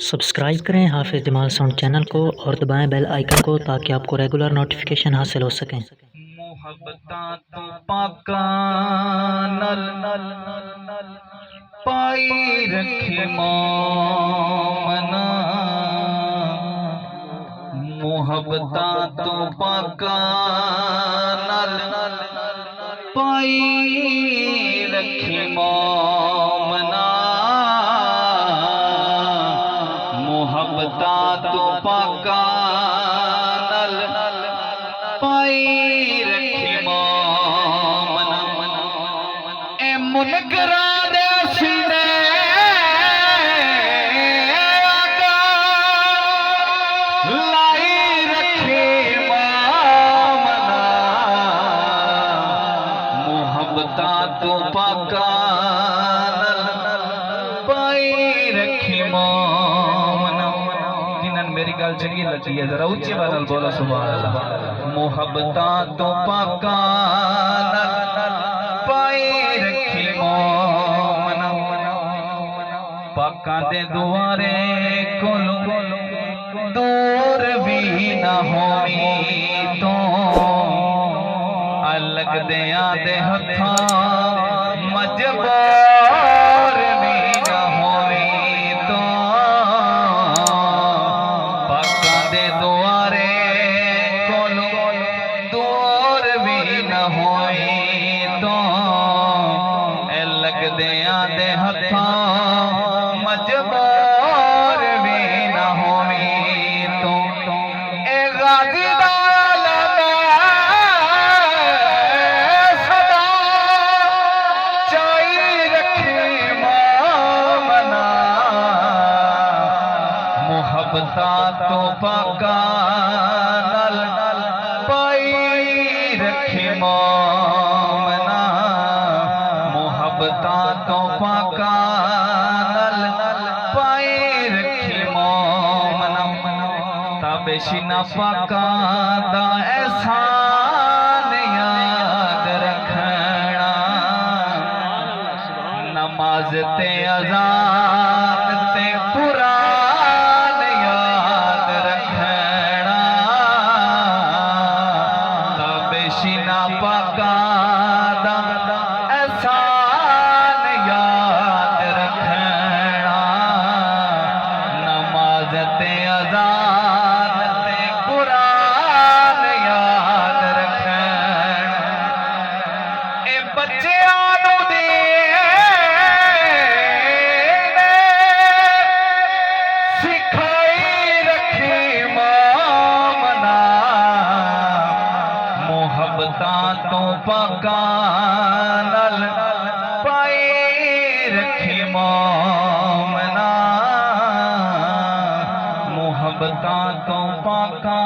Subscribe करें हाफिज़ Jamal sound channel को और दबाएं बेल आइकन को ताकि आपको रेगुलर नोटिफिकेशन हासिल हो सकें। मुहब्बतां तो पाका नल पाई रखी मोमना, मुहब्बतां तो पाका नल पाई रखी मोमना, मुहब्बतां तो पाका नल पाई रखी मोमना। ए मुनकरा दे सीने आका लाई रखी मोमना, मुहब्बतां तो पाका नल पाई रखी मोमना। जिन्हन मेरी गल चंगी लगी है जरा उच्चे नाल बोलो सुभान अल्लाह। मुहब्बतां तो पाका नल पाई रखी मोमना, पाका दे दुआरे कोलो दूर भी ना होनी तो अलग दे आदे हथा मजबूर भी ना होनी तो पाका दे दुआरे कोलो दूर भी ना होई तो लग दे आदे हथा मजबूर भी ना होई तो ए गाजी सदा चाई रखे मोमना, मुहब्बतां तो पाका नल पाई रखी मोमना, मुहब्बतां तो पाका नल पाई रखी मोमना। ताबेशिना पाका दा एहसान याद रखना, नमाज ते अज़ान ते कुरान याद रखना, ताबेशिना पाका दा एहसान याद रखना, नमाज ते अज़ान ते कुरान याद रखना। ए बच्चियां नू सिखाई रखी मोमना, मुहब्बतां तो पाका नल पाई रखी मोमना, मुहब्बतां तो पाका